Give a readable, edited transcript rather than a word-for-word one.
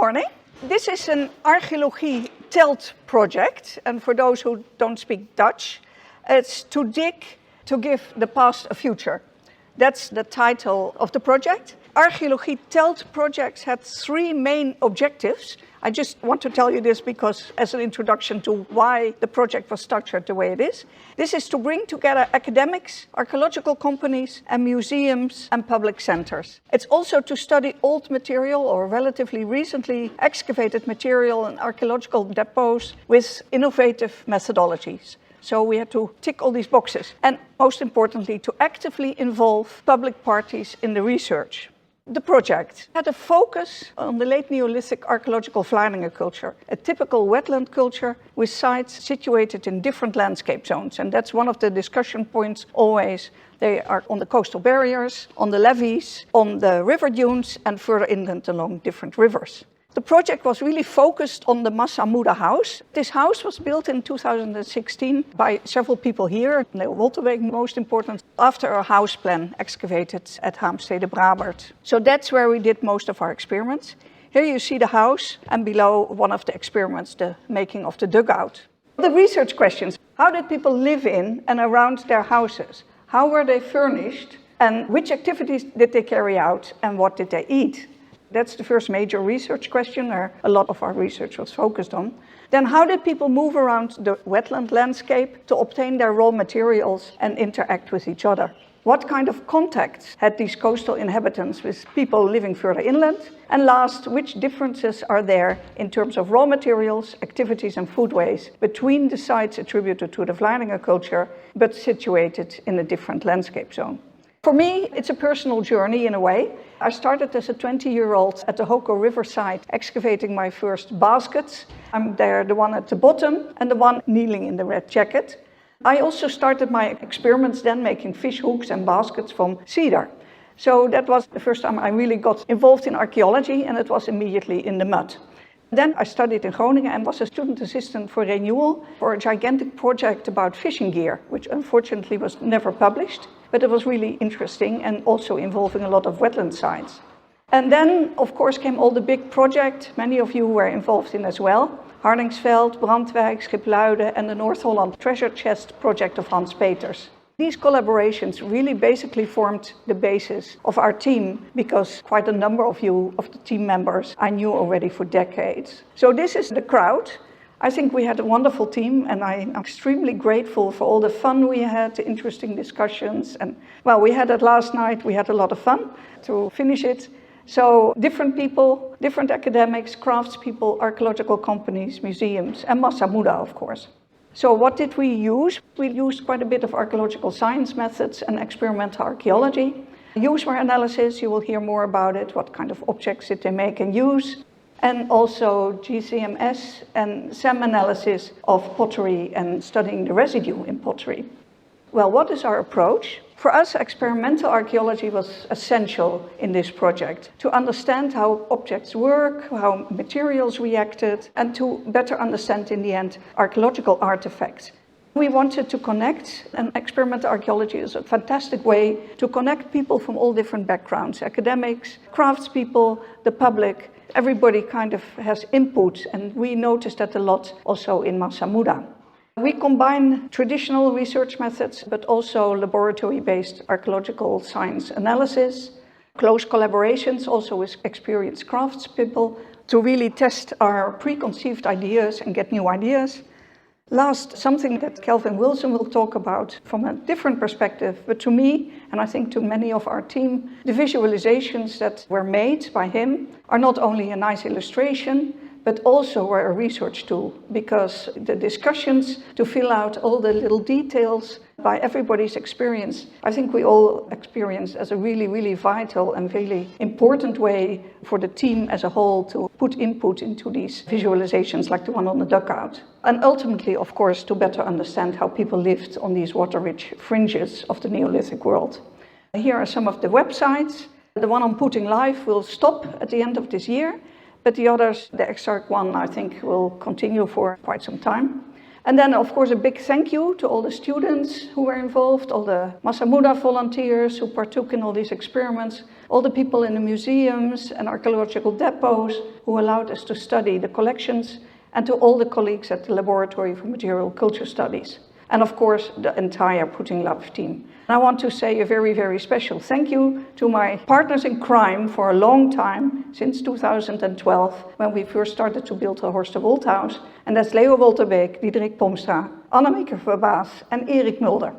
morning. This is an archeologie telt project, and for those who don't speak Dutch, it's to dig to give the past a future. That's the title of the project. Archeologie telt projects had three main objectives. I just want to tell you this because as an introduction to why the project was structured the way it is. This is to bring together academics, archaeological companies, and museums and public centers. It's also to study old material or relatively recently excavated material in archaeological depots with innovative methodologies. So we had to tick all these boxes. And most importantly, to actively involve public parties in the research. The project had a focus on the late Neolithic archaeological Vlaardingen culture, a typical wetland culture with sites situated in different landscape zones. And that's one of the discussion points always. They are on the coastal barriers, on the levees, on the river dunes, and further inland along different rivers. The project was really focused on the Massa Muda house. This house was built in 2016 by several people here, Neolithic most important, after a house plan excavated at Haamstede Brabant. So that's where we did most of our experiments. Here you see the house, and below one of the experiments, the making of the dugout. The research questions: how did people live in and around their houses? How were they furnished? And which activities did they carry out? And what did they eat? That's the first major research question, where a lot of our research was focused on. Then how did people move around the wetland landscape to obtain their raw materials and interact with each other? What kind of contacts had these coastal inhabitants with people living further inland? And last, which differences are there in terms of raw materials, activities and foodways between the sites attributed to the Vlaardingen culture, but situated in a different landscape zone? For me, it's a personal journey in a way. I started as a 20-year-old at the Hoko riverside excavating my first baskets. I'm there, the one at the bottom and the one kneeling in the red jacket. I also started my experiments then making fish hooks and baskets from cedar. So that was the first time I really got involved in archaeology, and it was immediately in the mud. Then I studied in Groningen and was a student assistant for Renewal for a gigantic project about fishing gear, which unfortunately was never published, but it was really interesting and also involving a lot of wetland sites. And then, of course, came all the big projects, many of you were involved in as well. Hardingsveld, Brandwijk, Schipluiden and the North Holland Treasure Chest project of Hans Peters. These collaborations really basically formed the basis of our team, because quite a number of you, of the team members, I knew already for decades. So this is the crowd. I think we had a wonderful team, and I'm extremely grateful for all the fun we had, the interesting discussions. And well, we had it last night, we had a lot of fun to finish it. So different people, different academics, craftspeople, archaeological companies, museums, and Massa Muda, of course. So what did we use? We used quite a bit of archaeological science methods and experimental archaeology. Use-ware analysis, you will hear more about it. What kind of objects did they make and use? And also GCMS and SEM analysis of pottery and studying the residue in pottery. Well, what is our approach? For us, experimental archaeology was essential in this project to understand how objects work, how materials reacted, and to better understand, in the end, archaeological artifacts. We wanted to connect, and experimental archaeology is a fantastic way to connect people from all different backgrounds, academics, craftspeople, the public. Everybody kind of has input, and we noticed that a lot also in Massa Muda. We combine traditional research methods, but also laboratory-based archaeological science analysis, close collaborations also with experienced craftspeople to really test our preconceived ideas and get new ideas. Last, something that Kelvin Wilson will talk about from a different perspective, but to me, and I think to many of our team, the visualizations that were made by him are not only a nice illustration, but also were a research tool, because the discussions to fill out all the little details by everybody's experience, I think we all experienced as a really, really vital and really important way for the team as a whole to put input into these visualizations like the one on the dugout. And ultimately, of course, to better understand how people lived on these water-rich fringes of the Neolithic world. Here are some of the websites. The one on Putting Life will stop at the end of this year. But the others, the Exarch one, I think will continue for quite some time. And then, of course, a big thank you to all the students who were involved, all the Massa Muda volunteers who partook in all these experiments, all the people in the museums and archaeological depots who allowed us to study the collections, and to all the colleagues at the Laboratory for Material Culture Studies. And of course, the entire Putting Lab team. And I want to say a very, very special thank you to my partners in crime for a long time, since 2012, when we first started to build the Horst de Wolthaus. And that's Leo Wolterbeek, Diederik Pomstra, Annemieke Verbaas and Erik Mulder.